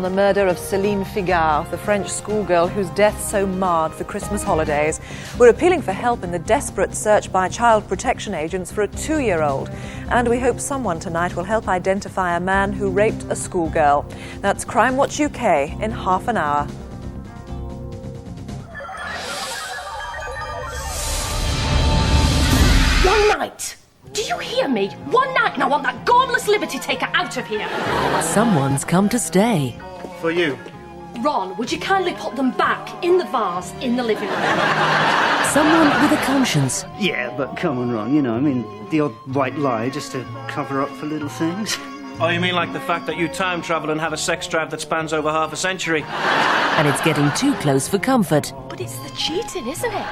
The murder of Céline Figard, the French schoolgirl whose death so marred the Christmas holidays. We're appealing for help in the desperate search by child protection agents for a 2-year-old. And we hope someone tonight will help identify a man who raped a schoolgirl. That's Crime Watch UK in half an hour. One night! Do you hear me? One night and I want that godless liberty taker out of here! Someone's come to stay. For you. Ron, would you kindly put them back in the vase in the living room? Someone with a conscience. Yeah, but come on, Ron, you know, I mean, the odd white lie just to cover up for little things. Oh, you mean like the fact that you time travel and have a sex drive that spans over half a century? And it's getting too close for comfort. But it's the cheating, isn't it?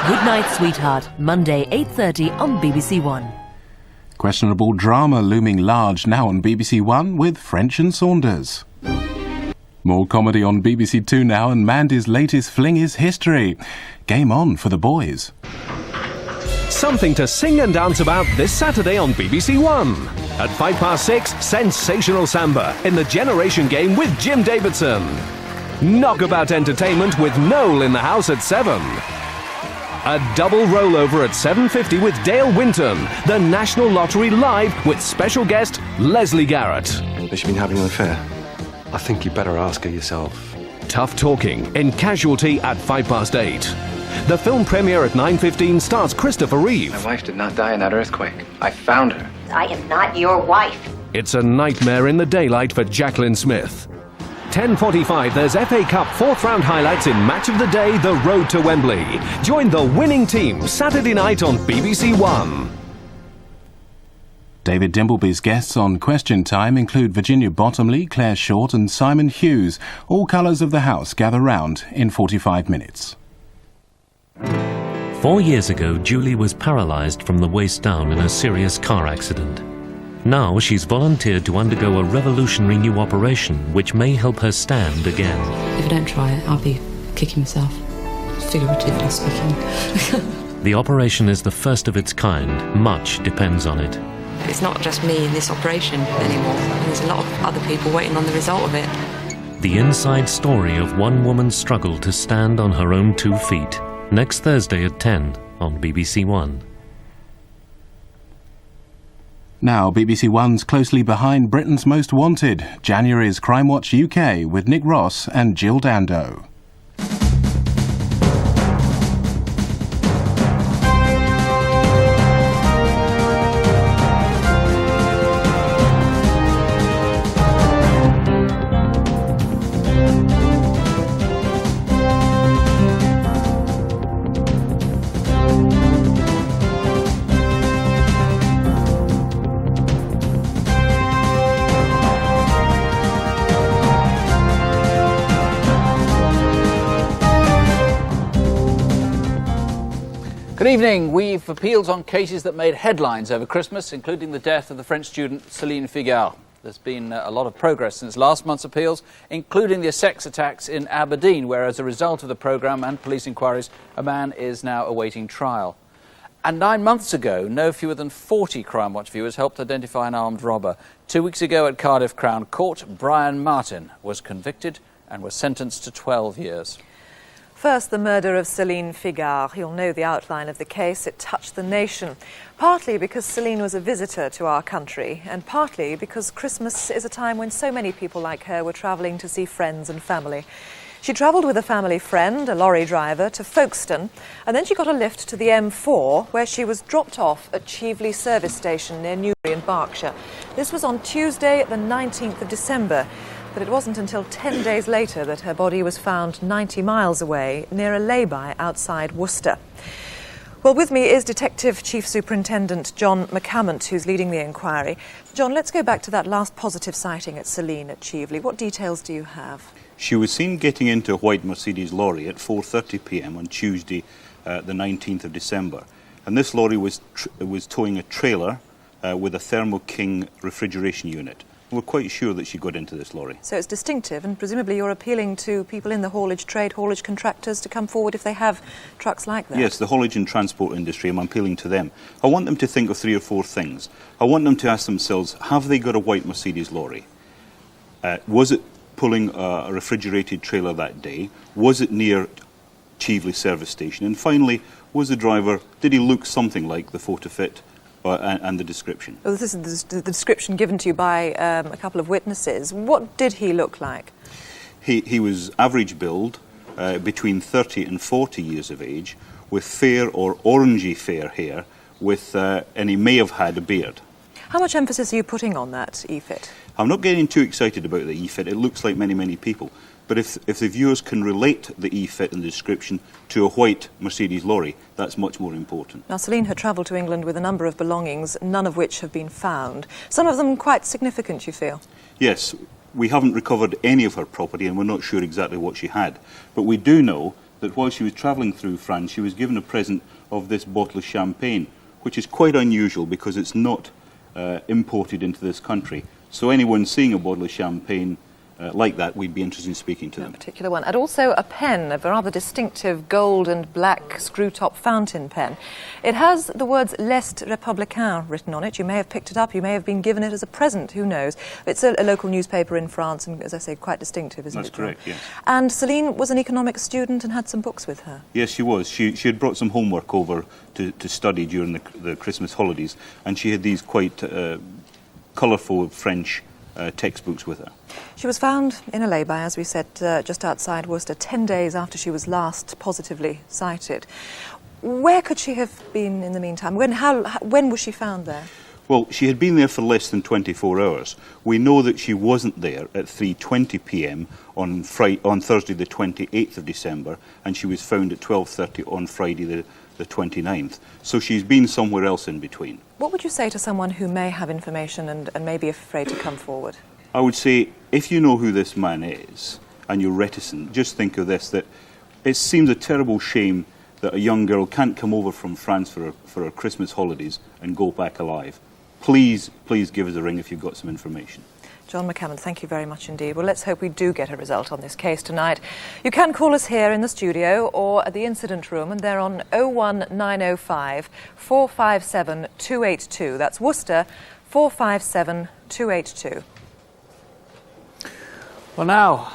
Good Night, Sweetheart, Monday 8:30 on BBC One. Questionable drama looming large now on BBC One with French and Saunders. More comedy on BBC Two now, and Mandy's latest fling is history. Game on for the boys. Something to sing and dance about this Saturday on BBC One. At 6:05, sensational samba in the Generation Game with Jim Davidson. Knockabout entertainment with Noel in the house at 7. A double rollover at 7:50 with Dale Winton. The National Lottery live with special guest Leslie Garrett. Has she been having an affair? I think you better ask her yourself. Tough talking in Casualty at 8:05. The film premiere at 9:15 stars Christopher Reeve. My wife did not die in that earthquake. I found her. I am not your wife. It's a nightmare in the daylight for Jacqueline Smith. 10:45, there's FA Cup 4th round highlights in Match of the Day, The Road to Wembley. Join the winning team Saturday night on BBC One. David Dimbleby's guests on Question Time include Virginia Bottomley, Claire Short and Simon Hughes. All colours of the house gather round in 45 minutes. 4 years ago, Julie was paralysed from the waist down in a serious car accident. Now she's volunteered to undergo a revolutionary new operation which may help her stand again. If I don't try it, I'll be kicking myself, figuratively speaking. The operation is the first of its kind. Much depends on it. It's not just me in this operation anymore. There's a lot of other people waiting on the result of it. The inside story of one woman's struggle to stand on her own 2 feet. Next Thursday at 10 on BBC One. Now, BBC One's closely behind Britain's Most Wanted, January's Crime Watch UK with Nick Ross and Jill Dando. Good evening. We've appealed on cases that made headlines over Christmas, including the death of the French student Céline Figard. There's been a lot of progress since last month's appeals, including the sex attacks in Aberdeen, where as a result of the programme and police inquiries, a man is now awaiting trial. And 9 months ago, no fewer than 40 Crime Watch viewers helped identify an armed robber. 2 weeks ago at Cardiff Crown Court, Brian Martin was convicted and was sentenced to 12 years. First, the murder of Céline Figard. You'll know the outline of the case. It touched the nation, partly because Céline was a visitor to our country, and partly because Christmas is a time when so many people like her were travelling to see friends and family. She travelled with a family friend, a lorry driver, to Folkestone, and then she got a lift to the M4, where she was dropped off at Cheveley service station near Newbury in Berkshire. This was on Tuesday, the 19th of December. But it wasn't until 10 days later that her body was found 90 miles away near a lay-by outside Worcester. Well, with me is Detective Chief Superintendent John McCammont, who's leading the inquiry. John, let's go back to that last positive sighting at Céline at Cheveley. What details do you have? She was seen getting into a white Mercedes lorry at 4:30 p.m. on Tuesday, the 19th of December. And this lorry was towing a trailer with a Thermo King refrigeration unit. We're quite sure that she got into this lorry. So it's distinctive, and presumably you're appealing to people in the haulage trade, haulage contractors, to come forward if they have trucks like that? Yes, the haulage and transport industry, I'm appealing to them. I want them to think of 3 or 4 things. I want them to ask themselves, have they got a white Mercedes lorry? Was it pulling a refrigerated trailer that day? Was it near Cheveley service station? And finally, was the driver, did he look something like the photo fit and the description? Well, this is the description given to you by a couple of witnesses. What did he look like? He was average build, between 30 and 40 years of age, with fair or orangey fair hair, and he may have had a beard. How much emphasis are you putting on that e-fit? I'm not getting too excited about the e-fit. It looks like many people. But if the viewers can relate the e-fit and the description to a white Mercedes lorry, that's much more important. Now, Celine had travelled to England with a number of belongings, none of which have been found. Some of them quite significant, you feel? Yes, we haven't recovered any of her property and we're not sure exactly what she had. But we do know that while she was travelling through France, she was given a present of this bottle of champagne, which is quite unusual because it's not imported into this country. So anyone seeing a bottle of champagne like that, we'd be interested in speaking to them. A particular one. And also a pen, a rather distinctive gold and black screw-top fountain pen. It has the words L'Est Républicain written on it. You may have picked it up, you may have been given it as a present, who knows. It's a local newspaper in France and, as I say, quite distinctive, isn't it? That's correct, yes. And Celine was an economics student and had some books with her. Yes, she was. She had brought some homework over to study during the Christmas holidays, and she had these quite colourful French textbooks with her. She was found in a lay-by, as we said, just outside Worcester, 10 days after she was last positively sighted. Where could she have been in the meantime? When was she found there? Well, she had been there for less than 24 hours. We know that she wasn't there at 3:20 p.m. on Thursday the 28th of December, and she was found at 12:30 on Friday the 29th. So she's been somewhere else in between. What would you say to someone who may have information and may be afraid to come forward? I would say, if you know who this man is and you're reticent, just think of this, that it seems a terrible shame that a young girl can't come over from France for her Christmas holidays and go back alive. Please give us a ring if you've got some information. John McCammon, thank you very much indeed. Well, let's hope we do get a result on this case tonight. You can call us here in the studio or at the incident room, and they're on 01905 457 282. That's Worcester, 457 282. Well, now,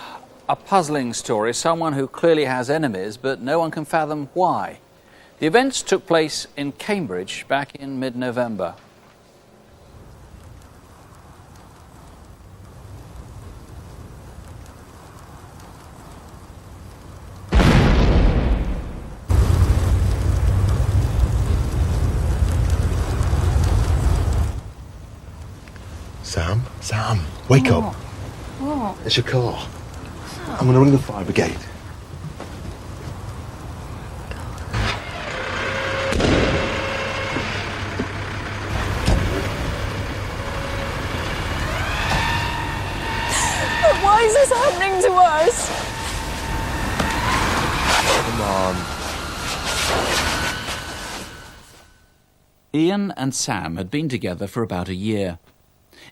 a puzzling story. Someone who clearly has enemies, but no one can fathom why. The events took place in Cambridge back in mid-November. Sam, wake up. What? It's your car. I'm going to ring the fire brigade. But why is this happening to us? Come on. Ian and Sam had been together for about a year.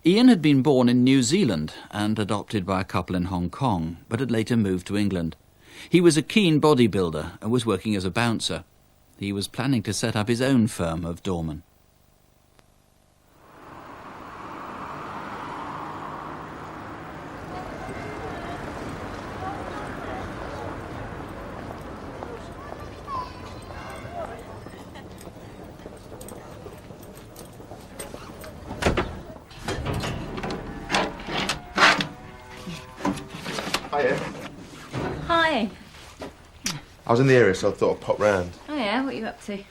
Ian had been born in New Zealand and adopted by a couple in Hong Kong, but had later moved to England. He was a keen bodybuilder and was working as a bouncer. He was planning to set up his own firm of doormen. Hiya. Hi. I was in the area, so I thought I'd pop round. Oh yeah, what are you up to? You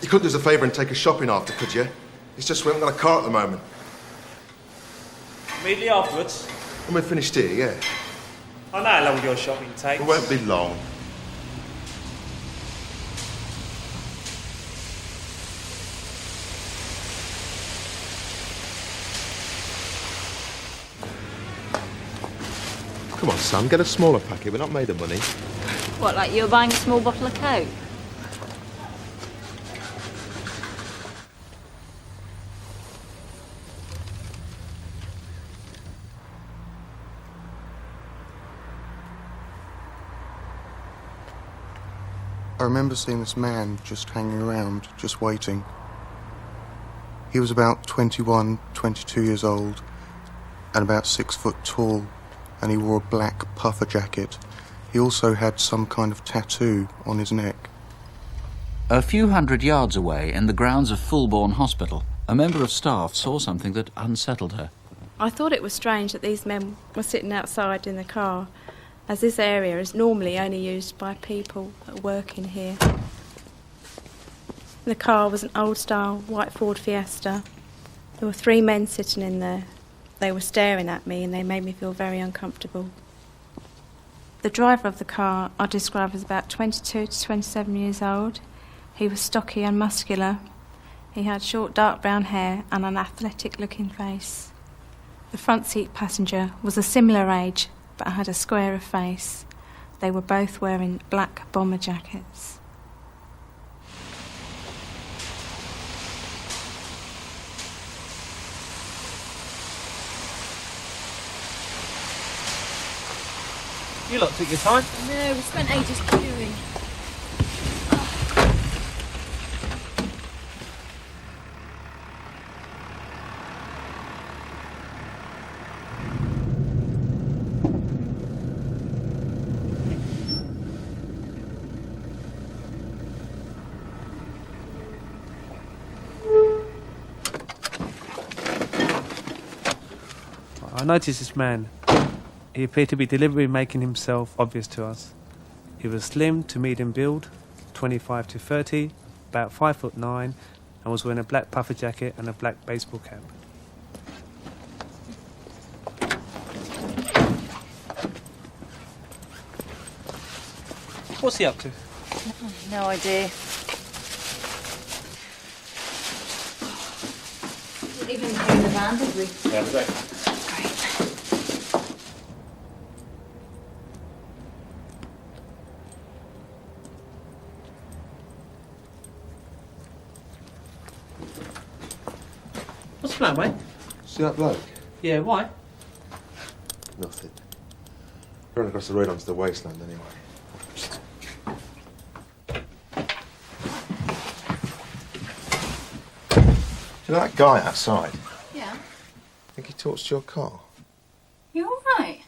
couldn't do us a favour and take us shopping after, could you? It's just we haven't got a car at the moment. Immediately afterwards? And we're finished here, yeah. I know how long your shopping takes. It won't be long. Come on, Sam, get a smaller packet. We're not made of money. What, like you're buying a small bottle of Coke? I remember seeing this man just hanging around, just waiting. He was about 21, 22 years old and about 6 foot tall, and he wore a black puffer jacket. He also had some kind of tattoo on his neck. A few hundred yards away, in the grounds of Fulbourn Hospital, a member of staff saw something that unsettled her. I thought it was strange that these men were sitting outside in the car, as this area is normally only used by people that work in here. The car was an old-style white Ford Fiesta. There were 3 men sitting in there. They were staring at me and they made me feel very uncomfortable. The driver of the car I describe as about 22 to 27 years old. He was stocky and muscular. He had short dark brown hair and an athletic-looking face. The front seat passenger was a similar age but had a squarer face. They were both wearing black bomber jackets. You lot took your time? No, we spent ages queuing. I noticed this man. He appeared to be deliberately making himself obvious to us. He was slim to medium build, 25 to 30, about 5'9", and was wearing a black puffer jacket and a black baseball cap. What's he up to? No idea. Didn't even bring the van, did we? Yeah, we did. What's the plan, mate? See that bloke? Yeah, why? Nothing. Run across the road onto the wasteland anyway. Do you know that guy outside? Yeah. Think he talks to your car? You all right?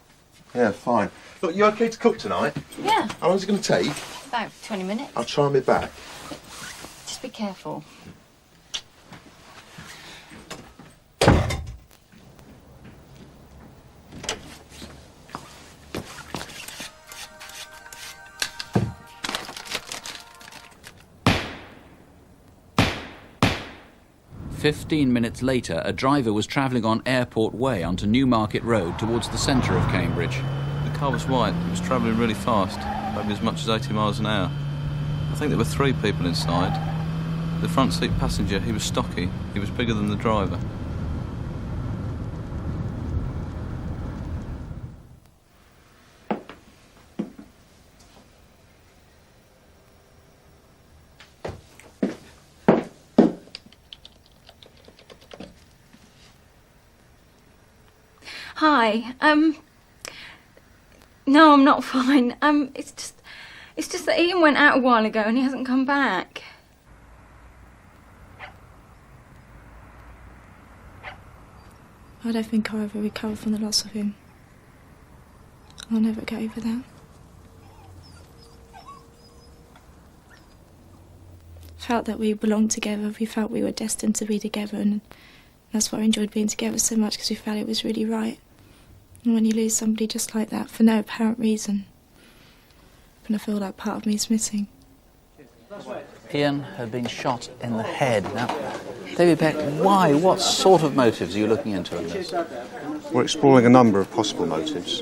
Yeah, fine. Look, you okay to cook tonight? Yeah. How long is it going to take? About 20 minutes. I'll try me back. Just be careful. "15 minutes later, a driver was travelling on Airport Way onto Newmarket Road towards the centre of Cambridge. The car was white. It was travelling really fast, maybe as much as 80 miles an hour. I think there were 3 people inside. The front seat passenger, he was stocky. He was bigger than the driver. Hi. No, I'm not fine. It's just that Ian went out a while ago and he hasn't come back. I don't think I'll ever recover from the loss of him. I'll never get over that. Felt that we belonged together. We felt we were destined to be together, and that's why I enjoyed being together so much, because we felt it was really right. And when you lose somebody just like that for no apparent reason, and I feel like part of me is missing. Ian had been shot in the head. Now, David Beck, why? What sort of motives are you looking into in this? We're exploring a number of possible motives,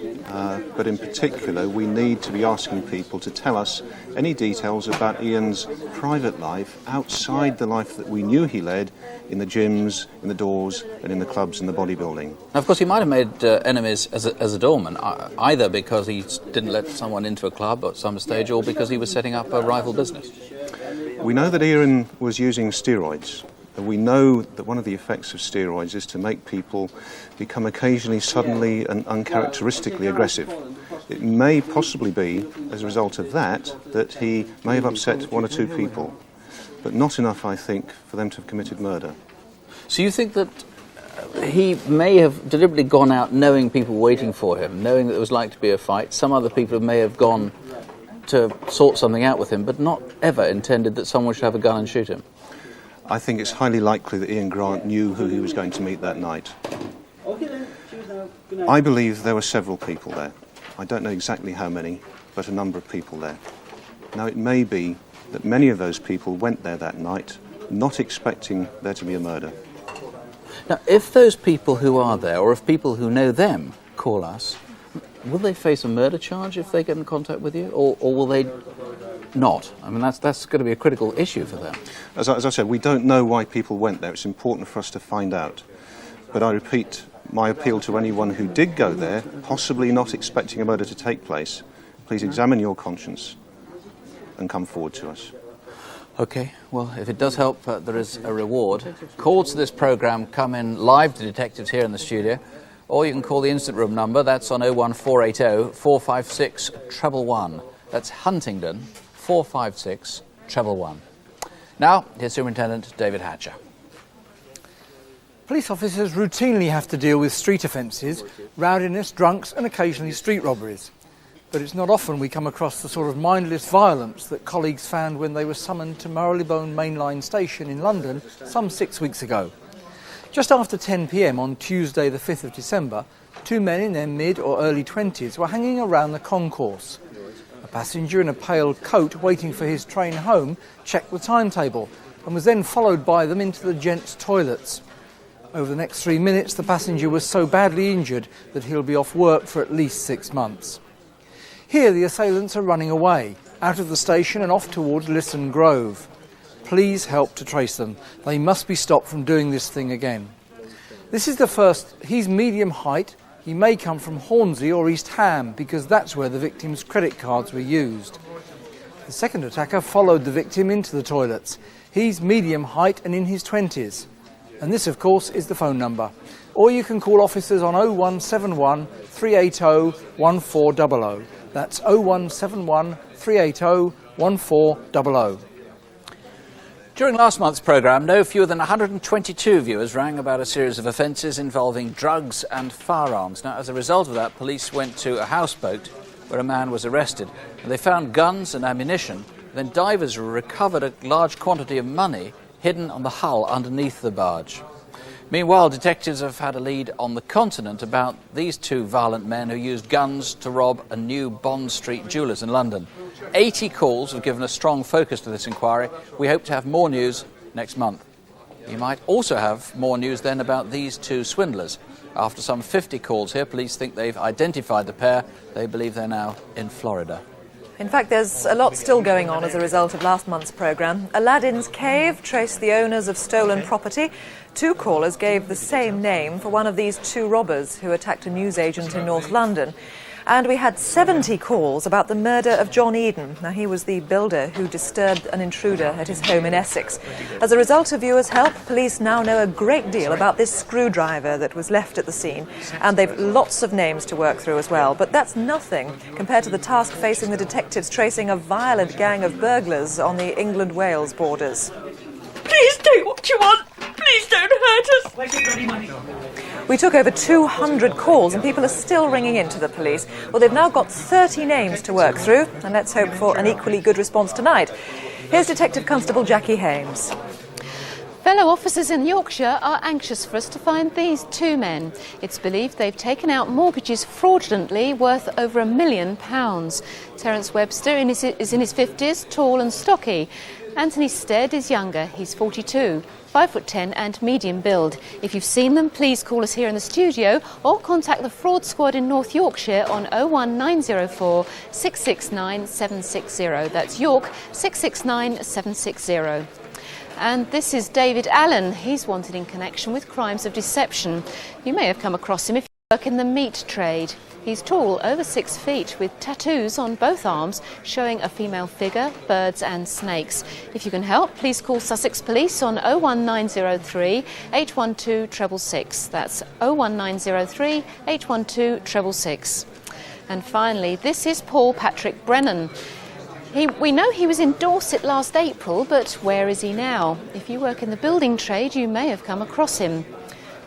but in particular we need to be asking people to tell us any details about Ian's private life outside the life that we knew he led in the gyms, in the doors, and in the clubs and the bodybuilding. Now, of course, he might have made enemies as a doorman, either because he didn't let someone into a club at some stage or because he was setting up a rival business. We know that Ian was using steroids. We know that one of the effects of steroids is to make people become occasionally suddenly and uncharacteristically aggressive. It may possibly be, as a result of that he may have upset 1 or 2 people, but not enough, I think, for them to have committed murder. So you think that he may have deliberately gone out knowing people waiting for him, knowing that there was like to be a fight. Some other people may have gone to sort something out with him, but not ever intended that someone should have a gun and shoot him. I think it's highly likely that Ian Grant knew who he was going to meet that night. I believe there were several people there. I don't know exactly how many, but a number of people there. Now, it may be that many of those people went there that night not expecting there to be a murder. Now, if those people who are there, or if people who know them, call us, will they face a murder charge if they get in contact with you, or will they not? I mean, that's going to be a critical issue for them. As I said, we don't know why people went there. It's important for us to find out. But I repeat my appeal to anyone who did go there, possibly not expecting a murder to take place. Please examine your conscience and come forward to us. OK, well, if it does help, there is a reward. Calls to this programme come in live to detectives here in the studio, or you can call the Instant Room number. That's on 01480 456 111. That's Huntingdon 456 111. Now, here's Superintendent David Hatcher. Police officers routinely have to deal with street offences, rowdiness, drunks and occasionally street robberies. But it's not often we come across the sort of mindless violence that colleagues found when they were summoned to Marylebone Mainline Station in London some 6 weeks ago. Just after 10 p.m. on Tuesday the 5th of December, two men in their mid or early 20s were hanging around the concourse. A passenger in a pale coat waiting for his train home checked the timetable and was then followed by them into the gents' toilets. Over the next 3 minutes, the passenger was so badly injured that he'll be off work for at least 6 months. Here, the assailants are running away, out of the station and off towards Lisson Grove. Please help to trace them. They must be stopped from doing this thing again. This is the first. He's medium height. He may come from Hornsey or East Ham, because that's where the victim's credit cards were used. The second attacker followed the victim into the toilets. He's medium height and in his 20s. And this, of course, is the phone number. Or you can call officers on 0171 380 1400. That's 0171 380 1400. During last month's programme, no fewer than 122 viewers rang about a series of offences involving drugs and firearms. Now, as a result of that, police went to a houseboat where a man was arrested, and they found guns and ammunition. Then divers recovered a large quantity of money hidden on the hull underneath the barge. Meanwhile, detectives have had a lead on the continent about these two violent men who used guns to rob a new Bond Street jewellers in London. 80 calls have given a strong focus to this inquiry. We hope to have more news next month. You might also have more news then about these two swindlers. After some 50 calls here, police think they've identified the pair. They believe they're now in Florida. In fact, there's a lot still going on as a result of last month's programme. Aladdin's Cave traced the owners of stolen property. Two callers gave the same name for one of these two robbers who attacked a newsagent in North London. And we had 70 calls about the murder of John Eden. Now, he was the builder who disturbed an intruder at his home in Essex. As a result of viewers' help, police now know a great deal about this screwdriver that was left at the scene. And they've lots of names to work through as well. But that's nothing compared to the task facing the detectives tracing a violent gang of burglars on the England-Wales borders. Please take what you want. Please don't hurt us. We took over 200 calls and people are still ringing in to the police. Well, they've now got 30 names to work through, and let's hope for an equally good response tonight. Here's Detective Constable Jackie Hames. Fellow officers in Yorkshire are anxious for us to find these two men. It's believed they've taken out mortgages fraudulently worth over £1 million. Terence Webster is in his 50s, tall and stocky. Anthony Stead is younger, he's 42, 5'10" and medium build. If you've seen them, please call us here in the studio or contact the Fraud Squad in North Yorkshire on 01904 669 760. That's York 669 760. And this is David Allen. He's wanted in connection with crimes of deception. You may have come across him if you work in the meat trade. He's tall, over 6 feet, with tattoos on both arms showing a female figure, birds and snakes. If you can help, please call Sussex Police on 01903 812 666. That's 01903 812 666. And finally, this is Paul Patrick Brennan. We know he was in Dorset last April, but where is he now? If you work in the building trade, you may have come across him.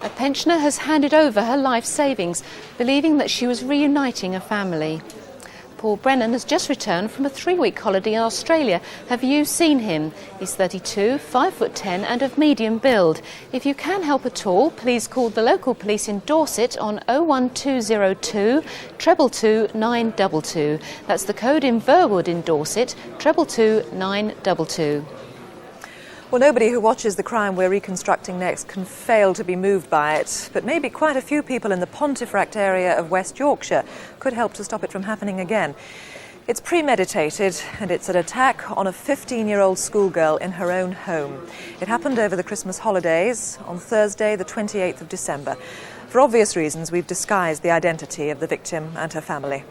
A pensioner has handed over her life savings, believing that she was reuniting a family. Paul Brennan has just returned from a 3-week holiday in Australia. Have you seen him? He's 32, 5'10" and of medium build. If you can help at all, please call the local police in Dorset on 01202 222 922. That's the code in Verwood in Dorset, 222 922. Well, nobody who watches the crime we're reconstructing next can fail to be moved by it, but maybe quite a few people in the Pontefract area of West Yorkshire could help to stop it from happening again. It's premeditated, and it's an attack on a 15-year-old schoolgirl in her own home. It happened over the Christmas holidays on Thursday, the 28th of December. For obvious reasons, we've disguised the identity of the victim and her family.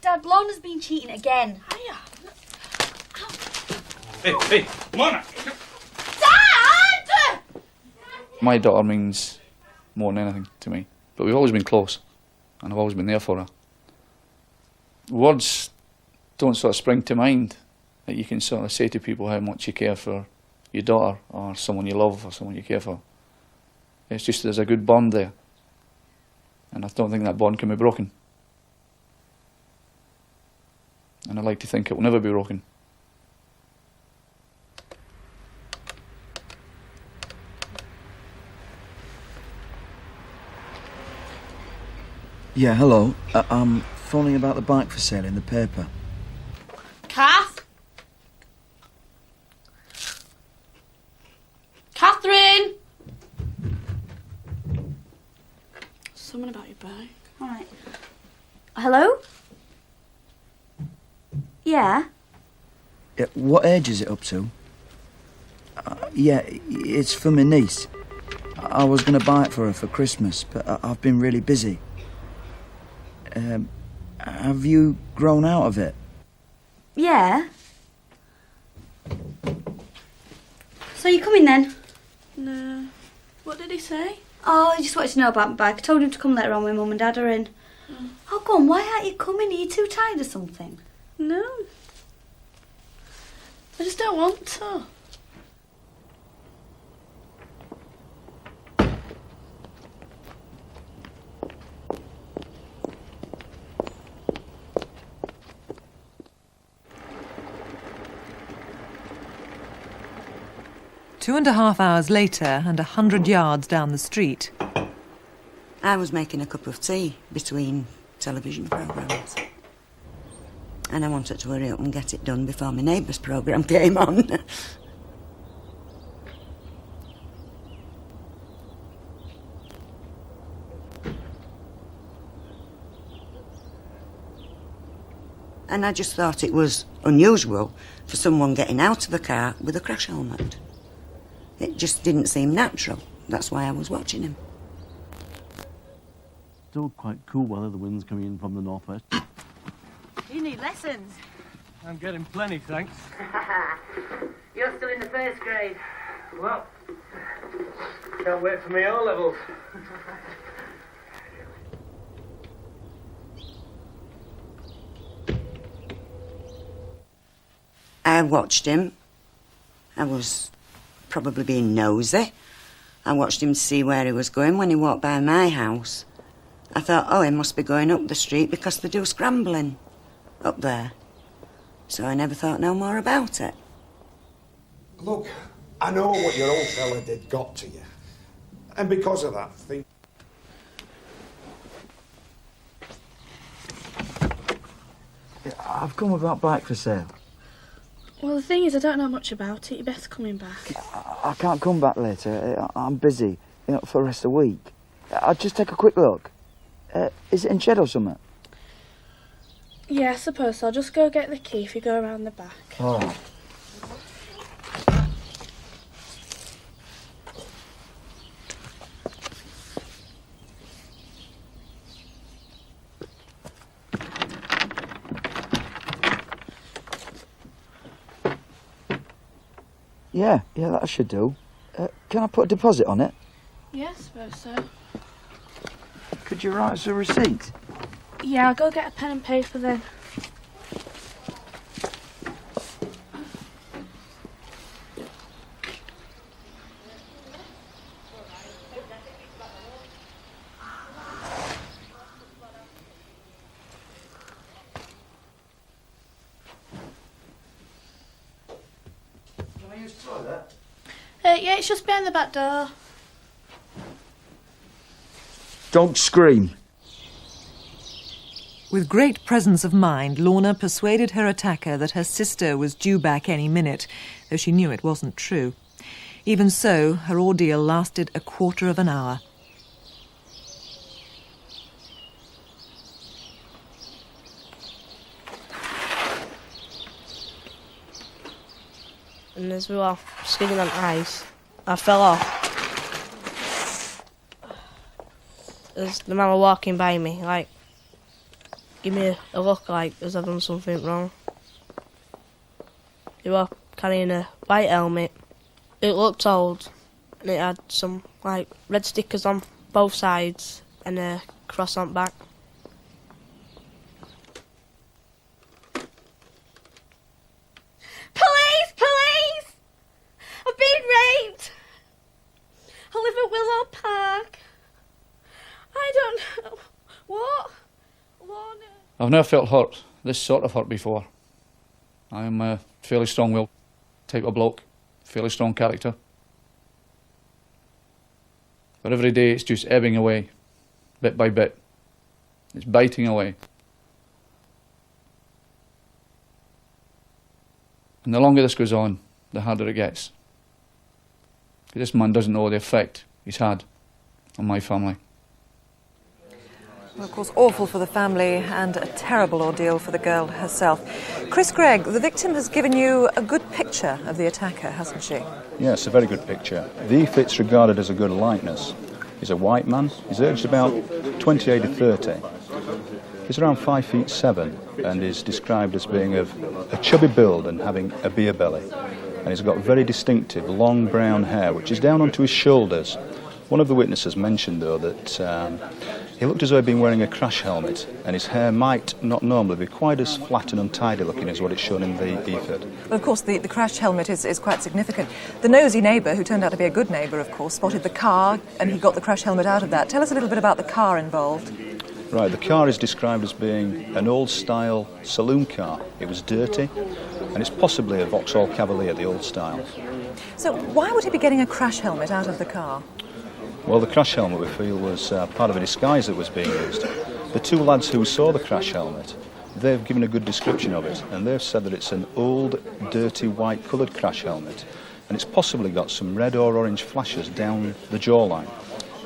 Dad, Lorna's been cheating again. Hey, Lorna! Dad! My daughter means more than anything to me, but we've always been close, and I've always been there for her. Words don't sort of spring to mind that you can sort of say to people how much you care for your daughter, or someone you love, or someone you care for. It's just there's a good bond there, and I don't think that bond can be broken. And I like to think it will never be broken. Yeah, hello. I'm phoning about the bike for sale in the paper. Kath? Catherine! Something about your bike. All right. Hello? Yeah? Yeah, what age is it up to? Yeah, it's for my niece. I was going to buy it for her for Christmas, but I've been really busy. Have you grown out of it? Yeah. So you coming then? No. What did he say? Oh, I just wanted to know about my bike. I told him to come later on when Mum and Dad are in. Oh, go on, why aren't you coming? Are you too tired or something? No. I just don't want to. Two and a half hours later, and 100 yards down the street. I was making a cup of tea between television programmes. And I wanted to hurry up and get it done before my neighbour's programme came on. And I just thought it was unusual for someone getting out of a car with a crash helmet. It just didn't seem natural. That's why I was watching him. Still quite cool weather, the wind's coming in from the northwest. You need lessons. I'm getting plenty, thanks. You're still in the first grade. Well, can't wait for me O-levels. I watched him. I was probably being nosy. I watched him to see where he was going when he walked by my house. I thought, oh, he must be going up the street because they do scrambling up there. So I never thought no more about it. Look, I know what your old fella did got to you. And because of that thing... I've come about bike for sale. Well, the thing is, I don't know much about it. You're better coming back. I can't come back later. I'm busy, for the rest of the week. I'll just take a quick look. Is it in shed or something? Yeah, I suppose so. I'll just go get the key if you go around the back. All right. Yeah, that should do. Can I put a deposit on it? Yeah, I suppose so. Could you write us a receipt? Yeah, I'll go get a pen and paper then. Can I use the toilet? Yeah, it's just behind the back door. Don't scream. With great presence of mind, Lorna persuaded her attacker that her sister was due back any minute, though she knew it wasn't true. Even so, her ordeal lasted a quarter of an hour. And as we were skidding on ice, I fell off. As the man was walking by me, like, give me a look like as I've done something wrong. He was carrying a white helmet. It looked old, and it had some, like, red stickers on both sides and a cross on the back. Police! Police! I've been raped! I live at Willow Park. I don't know. What? Lorna? I've never felt hurt, this sort of hurt before. I am a fairly strong-willed type of bloke, fairly strong character. But every day it's just ebbing away, bit by bit. It's biting away. And the longer this goes on, the harder it gets. This man doesn't know the effect he's had on my family. Well, of course, awful for the family and a terrible ordeal for the girl herself. Chris Gregg, the victim has given you a good picture of the attacker, hasn't she? Yes, a very good picture. The fit's regarded as a good likeness. He's a white man. He's aged about 28 to 30. He's around 5'7" and is described as being of a chubby build and having a beer belly. And he's got very distinctive long brown hair, which is down onto his shoulders. One of the witnesses mentioned, though, that he looked as though he'd been wearing a crash helmet, and his hair might not normally be quite as flat and untidy looking as what it's shown in the e-fit. Well, of course, the crash helmet is quite significant. The nosy neighbour, who turned out to be a good neighbour, of course, spotted the car, and he got the crash helmet out of that. Tell us a little bit about the car involved. Right, the car is described as being an old-style saloon car. It was dirty, and it's possibly a Vauxhall Cavalier, the old style. So why would he be getting a crash helmet out of the car? Well, the crash helmet, we feel, was part of a disguise that was being used. The two lads who saw the crash helmet, they've given a good description of it, and they've said that it's an old, dirty, white-coloured crash helmet, and it's possibly got some red or orange flashes down the jawline.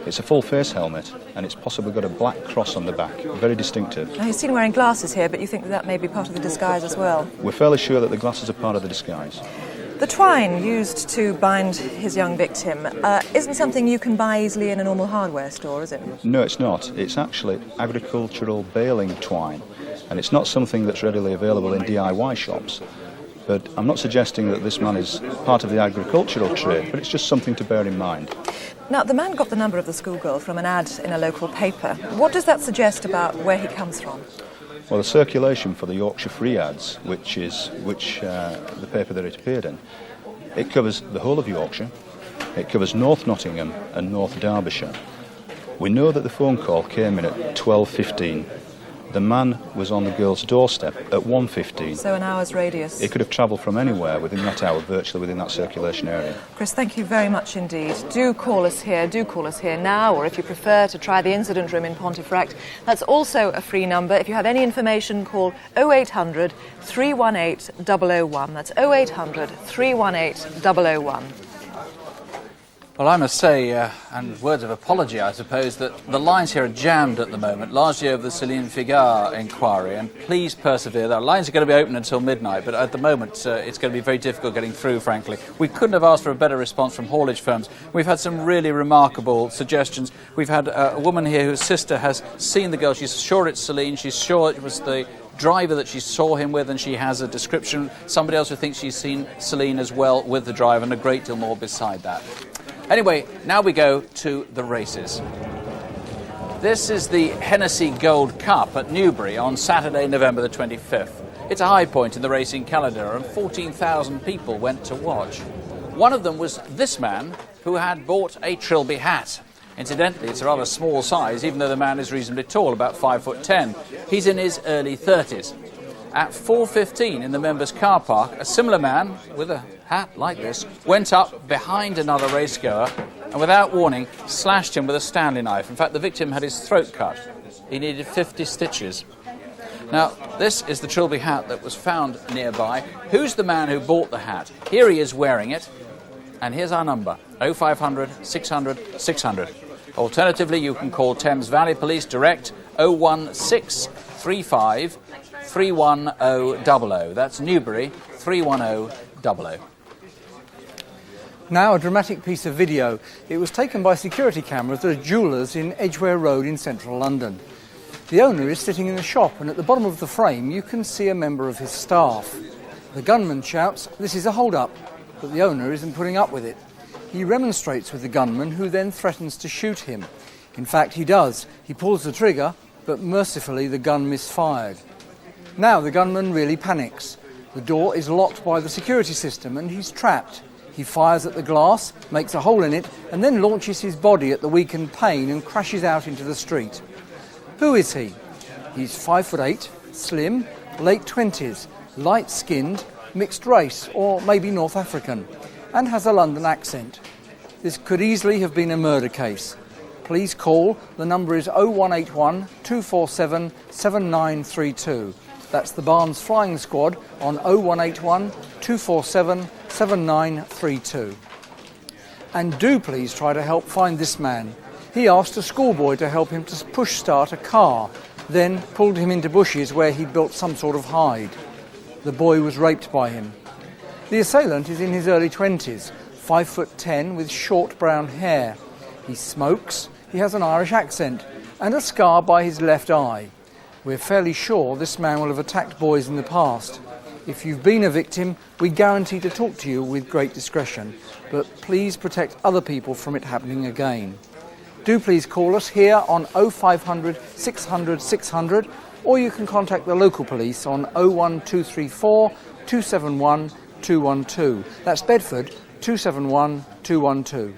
It's a full-face helmet, and it's possibly got a black cross on the back, very distinctive. Now, you've seen him wearing glasses here, but you think that may be part of the disguise as well? We're fairly sure that the glasses are part of the disguise. The twine used to bind his young victim isn't something you can buy easily in a normal hardware store, is it? No, it's not. It's actually agricultural baling twine, and it's not something that's readily available in DIY shops. But I'm not suggesting that this man is part of the agricultural trade, but it's just something to bear in mind. Now, the man got the number of the schoolgirl from an ad in a local paper. What does that suggest about where he comes from? Well, the circulation for the Yorkshire Free Ads, which the paper that it appeared in, it covers the whole of Yorkshire, it covers North Nottingham and North Derbyshire. We know that the phone call came in at 12:15. The man was on the girl's doorstep at 1:15. So an hour's radius. He could have travelled from anywhere within that hour, virtually within that circulation area. Chris, thank you very much indeed. Do call us here now, or if you prefer to try the incident room in Pontefract, that's also a free number. If you have any information, call 0800 318 001. That's 0800 318 001. Well, I must say, and words of apology, I suppose, that the lines here are jammed at the moment, largely over the Céline Figard inquiry, and please persevere. The lines are going to be open until midnight, but at the moment it's going to be very difficult getting through, frankly. We couldn't have asked for a better response from haulage firms. We've had some really remarkable suggestions. We've had a woman here whose sister has seen the girl. She's sure it's Céline. She's sure it was the driver that she saw him with, and she has a description. Somebody else who thinks she's seen Celine as well with the driver, and a great deal more beside that. Anyway, now we go to the races. This is the Hennessy Gold Cup at Newbury on Saturday, November the 25th. It's a high point in the racing calendar, and 14,000 people went to watch. One of them was this man, who had bought a Trilby hat. Incidentally, it's a rather small size, even though the man is reasonably tall, about 5'10". He's in his early 30s. At 4:15 in the members' car park, a similar man with a hat like this went up behind another racegoer and, without warning, slashed him with a Stanley knife. In fact, the victim had his throat cut. He needed 50 stitches. Now, this is the Trilby hat that was found nearby. Who's the man who bought the hat? Here he is wearing it, and here's our number, 0500 600 600. Alternatively, you can call Thames Valley Police direct, 01635 31000. That's Newbury, 31000. Now a dramatic piece of video. It was taken by security cameras at a jeweller's in Edgware Road in central London. The owner is sitting in the shop, and at the bottom of the frame you can see a member of his staff. The gunman shouts, "This is a hold-up," but the owner isn't putting up with it. He remonstrates with the gunman, who then threatens to shoot him. In fact, he does. He pulls the trigger, but mercifully the gun misfired. Now the gunman really panics. The door is locked by the security system and he's trapped. He fires at the glass, makes a hole in it, and then launches his body at the weakened pane and crashes out into the street. Who is he? He's 5'8", slim, late 20s, light-skinned, mixed race, or maybe North African, and has a London accent. This could easily have been a murder case. Please call. The number is 0181 247 7932. That's the Barnes Flying Squad on 0181 247 7932. And do please try to help find this man. He asked a schoolboy to help him to push start a car, then pulled him into bushes where he'd built some sort of hide. The boy was raped by him. The assailant is in his early 20s, 5'10", with short brown hair. He smokes, he has an Irish accent, and a scar by his left eye. We're fairly sure this man will have attacked boys in the past. If you've been a victim, we guarantee to talk to you with great discretion, but please protect other people from it happening again. Do please call us here on 0500 600 600, or you can contact the local police on 01234 271 212. That's Bedford, 271 212.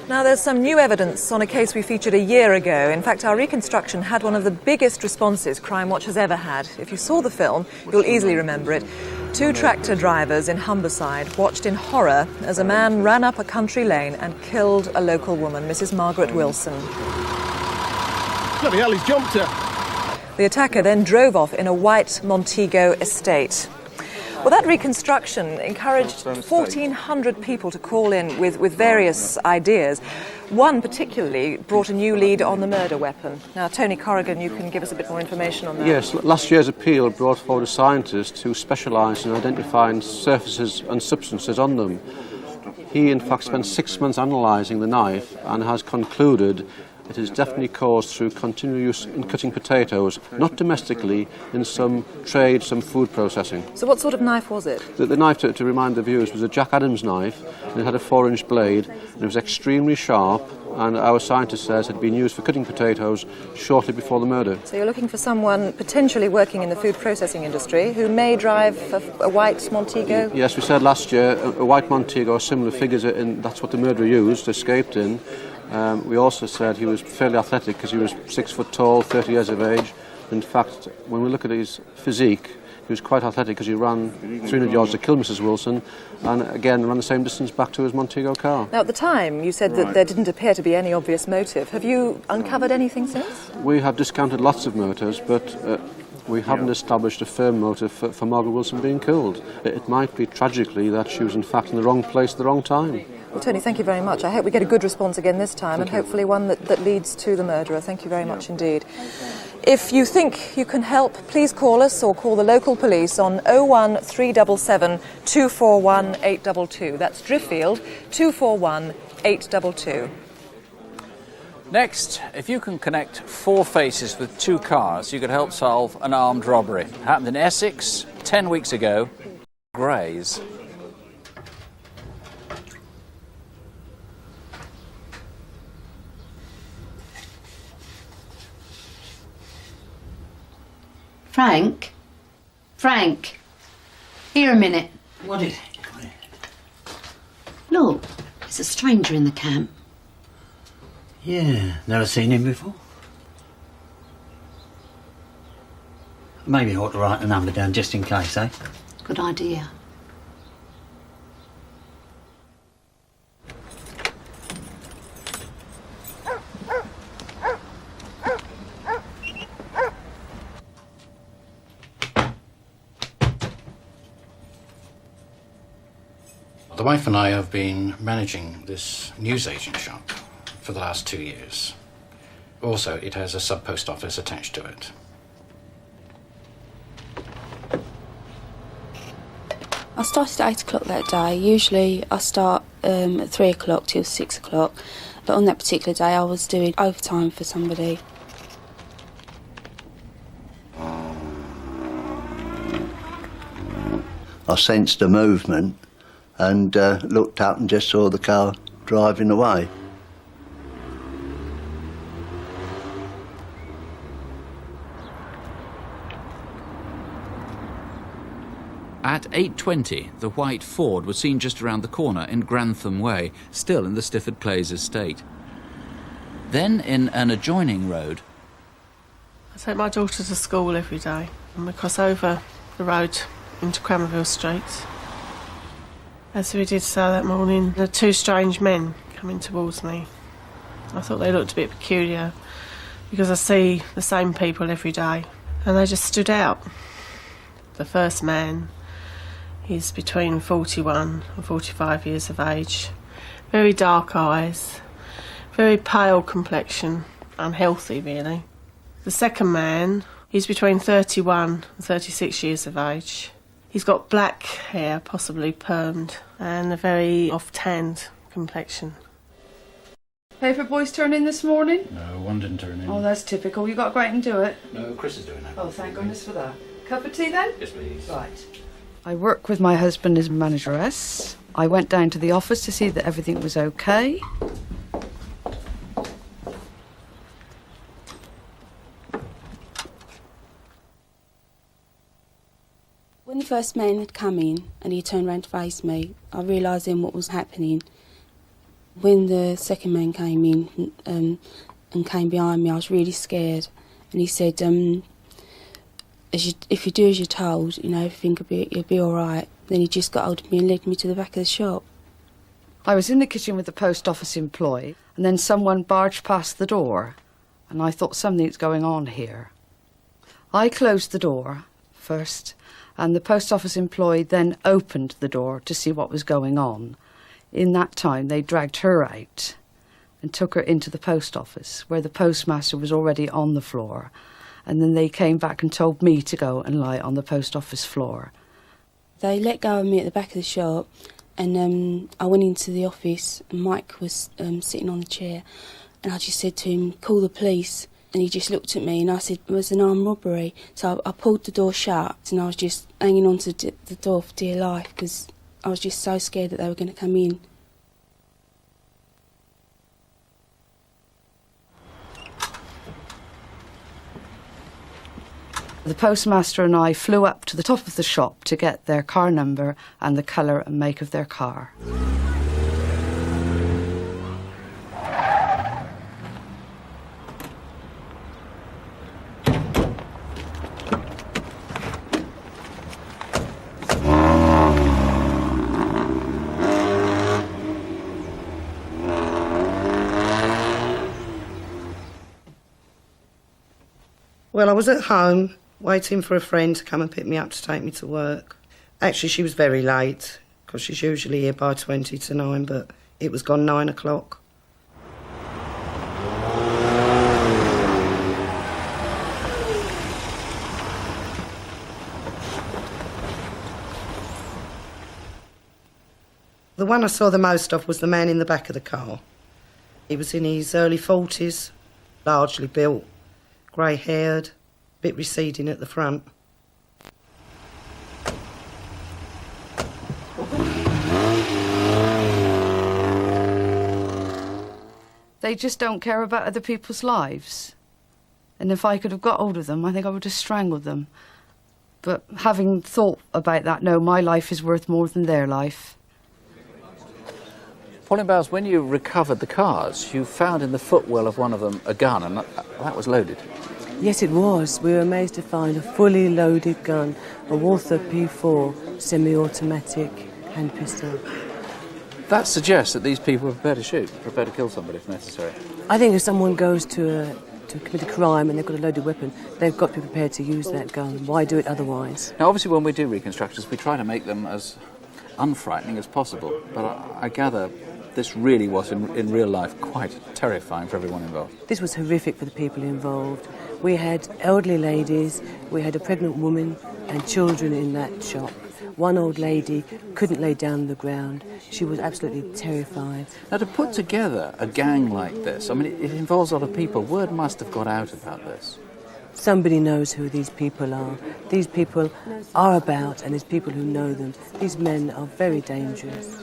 Now, there's some new evidence on a case we featured a year ago. In fact, our reconstruction had one of the biggest responses Crime Watch has ever had. If you saw the film, you'll easily remember it. Two tractor drivers in Humberside watched in horror as a man ran up a country lane and killed a local woman, Mrs. Margaret Wilson. Bloody hell, he's jumped her. The attacker then drove off in a white Montego estate. Well, that reconstruction encouraged 1,400 people to call in with various ideas. One particularly brought a new lead on the murder weapon. Now, Tony Corrigan, you can give us a bit more information on that. Yes, last year's appeal brought forward a scientist who specialised in identifying surfaces and substances on them. He, in fact, spent 6 months analysing the knife and has concluded it is definitely caused through continual use in cutting potatoes, not domestically, in some trade, some food processing. So what sort of knife was it? The knife, to remind the viewers, was a Jack Adams knife, and it had a 4-inch blade, and it was extremely sharp, and our scientist says it had been used for cutting potatoes shortly before the murder. So you're looking for someone potentially working in the food processing industry who may drive a white Montego? Yes, we said last year a white Montego or similar figures, that's what the murderer used, escaped in. We also said he was fairly athletic because he was 6 foot tall, 30 years of age. In fact, when we look at his physique, he was quite athletic because he ran 300 yards to kill Mrs. Wilson and again ran the same distance back to his Montego car. Now, at the time, you said that there didn't appear to be any obvious motive. Have you uncovered anything since? We have discounted lots of motives, but we haven't established a firm motive for Margaret Wilson being killed. It might be tragically that she was in fact in the wrong place at the wrong time. Well, Tony, thank you very much. I hope we get a good response again this time, and hopefully one that leads to the murderer. Thank you very much indeed. If you think you can help, please call us or call the local police on 01377 241 822. That's Driffield 241 822. Next, if you can connect 4 faces with 2 cars, you could help solve an armed robbery. It happened in Essex 10 weeks ago. Grays. Frank? Frank? Here a minute. What is it? Look, there's a stranger in the camp. Yeah, never seen him before. Maybe I ought to write the number down just in case, eh? Good idea. The wife and I have been managing this newsagent shop for the last 2 years. Also, it has a sub-post office attached to it. I started at 8 o'clock that day. Usually I start at 3 o'clock till 6 o'clock. But on that particular day I was doing overtime for somebody. I sensed a movement and looked up and just saw the car driving away. At 8:20, the white Ford was seen just around the corner in Grantham Way, still in the Stifford Plays estate. Then, in an adjoining road... I take my daughter to school every day, and we cross over the road into Crammerville Street. As we did so that morning, there were 2 strange men coming towards me. I thought they looked a bit peculiar, because I see the same people every day, and they just stood out. The first man... He's between 41 and 45 years of age. Very dark eyes, very pale complexion, unhealthy really. The second man, he's between 31 and 36 years of age. He's got black hair, possibly permed, and a very off-tanned complexion. Paper boys turn in this morning? No, one didn't turn in. Oh, that's typical. You got Great and do it? No, Chris is doing that. Oh, thank goodness for that. Cup of tea then? Yes, please. Right. I work with my husband as manageress. I went down to the office to see that everything was okay. When the first man had come in and he turned round to face me, I realised then what was happening. When the second man came in and came behind me, I was really scared. And he said, if you do as you're told, you know, everything you'll be all right. Then he just got hold of me and led me to the back of the shop. I was in the kitchen with the post office employee, and then someone barged past the door, and I thought something's going on here. I closed the door first, and the post office employee then opened the door to see what was going on. In that time, they dragged her out and took her into the post office, where the postmaster was already on the floor. And then they came back and told me to go and lie on the post office floor. They let go of me at the back of the shop, and I went into the office, and Mike was sitting on a chair, and I just said to him, call the police. And he just looked at me, and I said, it was an armed robbery. So I pulled the door shut, and I was just hanging on to the door for dear life, because I was just so scared that they were going to come in. The postmaster and I flew up to the top of the shop to get their car number and the colour and make of their car. Well, I was at home waiting for a friend to come and pick me up to take me to work. Actually, she was very late, because she's usually here by 20 to 9, but it was gone 9 o'clock. The one I saw the most of was the man in the back of the car. He was in his early 40s, largely built, grey-haired, bit receding at the front. They just don't care about other people's lives. And if I could have got hold of them, I think I would have strangled them. But having thought about that, no, my life is worth more than their life. Pauline Bowles, when you recovered the cars, you found in the footwell of one of them a gun, and that was loaded. Yes, it was. We were amazed to find a fully loaded gun, a Walther P4 semi-automatic hand pistol. That suggests that these people are prepared to shoot, prepared to kill somebody if necessary. I think if someone goes to commit a crime and they've got a loaded weapon, they've got to be prepared to use that gun. Why do it otherwise? Now, obviously, when we do reconstructions, we try to make them as unfrightening as possible, but I gather this really was, in real life, quite terrifying for everyone involved. This was horrific for the people involved. We had elderly ladies, we had a pregnant woman and children in that shop. One old lady couldn't lay down on the ground. She was absolutely terrified. Now, to put together a gang like this, I mean, it involves a lot of people. Word must have got out about this. Somebody knows who these people are. These people are about, and there's people who know them. These men are very dangerous.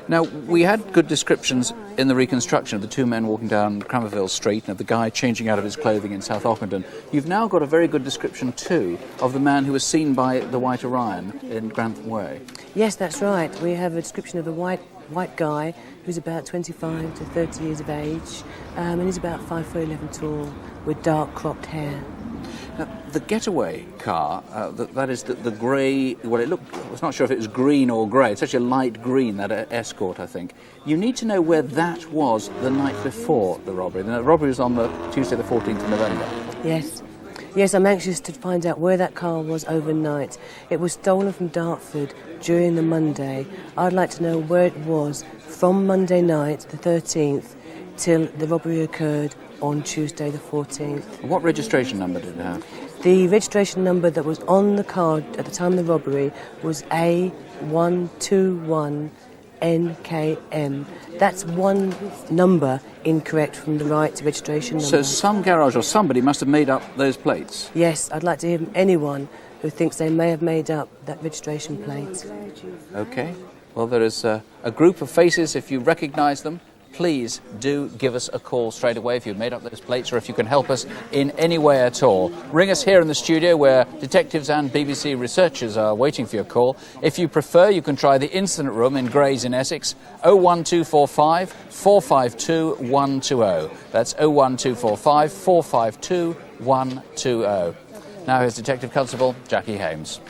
Now, we had good descriptions in the reconstruction of the two men walking down Cramerville Street and of the guy changing out of his clothing in South Ockenden. You've now got a very good description, too, of the man who was seen by the White Orion in Grantham Way. Yes, that's right. We have a description of the white guy who's about 25 to 30 years of age, and he's about 5'11" tall, with dark cropped hair. Now, the getaway car, that is the grey, well, I was not sure if it was green or grey, it's actually a light green, that Escort, I think. You need to know where that was the night before the robbery. The robbery was on the Tuesday the 14th of November. Yes. Yes, I'm anxious to find out where that car was overnight. It was stolen from Dartford during the Monday. I'd like to know where it was from Monday night, the 13th, till the robbery occurred on Tuesday the 14th. What registration number did it have? The registration number that was on the card at the time of the robbery was A121NKM. That's one number incorrect from the right registration number. So some garage or somebody must have made up those plates? Yes, I'd like to hear from anyone who thinks they may have made up that registration plate. OK. Well, there is a group of faces. If you recognise them, please do give us a call straight away if you've made up those plates or if you can help us in any way at all. Ring us here in the studio where detectives and BBC researchers are waiting for your call. If you prefer, you can try the incident room in Grays in Essex, 01245 452 120. That's 01245 452 120. Now here's Detective Constable Jackie Hames.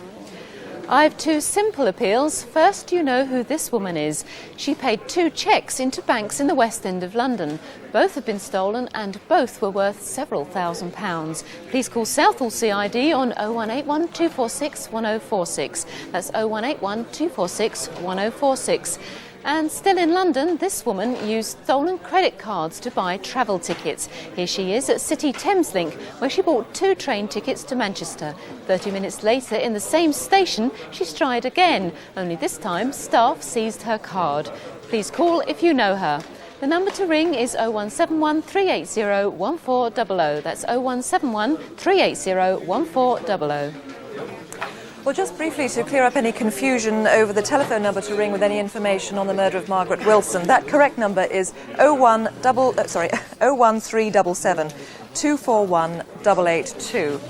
I've two simple appeals. First, you know who this woman is. She paid 2 cheques into banks in the West End of London. Both have been stolen and both were worth several £1,000s. Please call Southall CID on 0181 246 1046. That's 0181 246 1046. And still in London, this woman used stolen credit cards to buy travel tickets. Here she is at City Thameslink, where she bought 2 train tickets to Manchester. 30 minutes later, in the same station, she's tried again. Only this time, staff seized her card. Please call if you know her. The number to ring is 0171 380 1400. That's 0171 380 1400. Well, just briefly to clear up any confusion over the telephone number to ring with any information on the murder of Margaret Wilson, that correct number is 01377 241 882.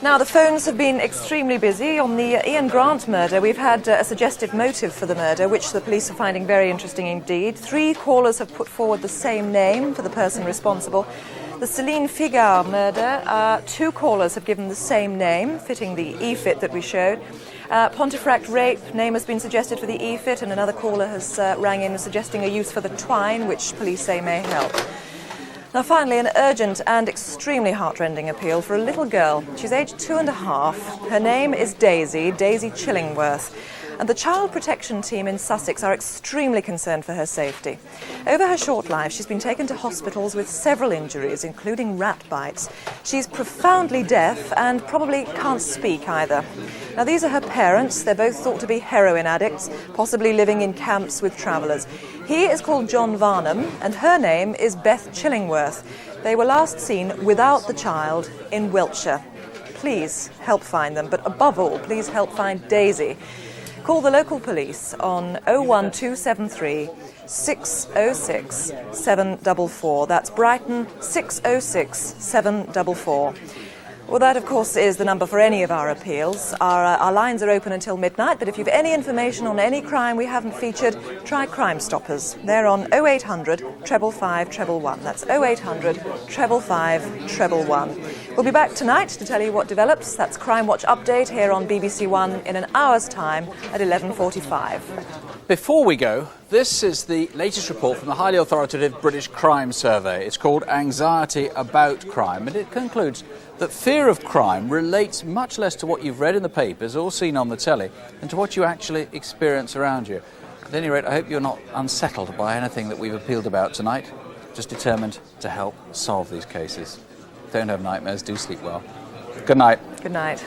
Now, the phones have been extremely busy. On the Ian Grant murder, we've had a suggestive motive for the murder, which the police are finding very interesting indeed. 3 callers have put forward the same name for the person responsible. The Céline Figard murder, 2 callers have given the same name, fitting the E-fit that we showed. Pontefract rape, name has been suggested for the E-fit, and another caller has rang in suggesting a use for the twine, which police say may help. Now finally, an urgent and extremely heartrending appeal for a little girl. She's aged 2.5. Her name is Daisy Chillingworth. And the Child Protection Team in Sussex are extremely concerned for her safety. Over her short life, she's been taken to hospitals with several injuries, including rat bites. She's profoundly deaf and probably can't speak either. Now, these are her parents. They're both thought to be heroin addicts, possibly living in camps with travellers. He is called John Varnum, and her name is Beth Chillingworth. They were last seen without the child in Wiltshire. Please help find them, but above all, please help find Daisy. Call the local police on 01273 606 744. That's Brighton 606 744. Well, that, of course, is the number for any of our appeals. Our lines are open until midnight, but if you've any information on any crime we haven't featured, try Crime Stoppers. They're on 0800 555 111. That's 0800 555 111. We'll be back tonight to tell you what develops. That's Crime Watch Update here on BBC One in an hour's time at 11:45. Before we go, this is the latest report from the highly authoritative British Crime Survey. It's called Anxiety About Crime, and it concludes that fear of crime relates much less to what you've read in the papers or seen on the telly than to what you actually experience around you. At any rate, I hope you're not unsettled by anything that we've appealed about tonight, just determined to help solve these cases. Don't have nightmares, do sleep well. Good night. Good night.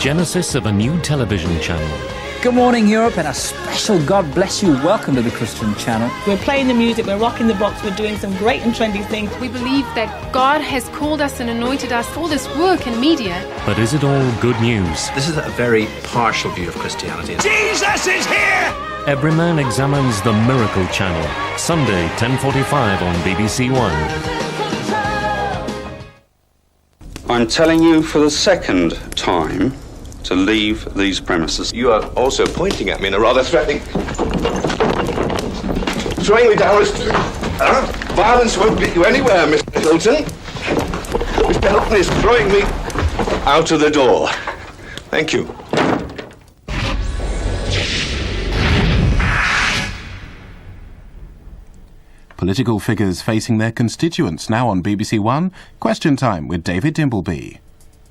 Genesis of a new television channel. Good morning, Europe, and a special God bless you welcome to the Christian channel. We're playing the music, we're rocking the box, we're doing some great and trendy things. We believe that God has called us and anointed us for this work in media. But is it all good news? This is a very partial view of Christianity. Jesus is here! Everyman examines the Miracle Channel. Sunday, 10:45 on BBC One. I'm telling you for the second time to leave these premises. You are also pointing at me in a rather threatening... throwing me down as... violence won't get you anywhere, Mr. Hilton. Mr. Hilton is throwing me out of the door. Thank you. Political figures facing their constituents now on BBC One. Question Time with David Dimbleby.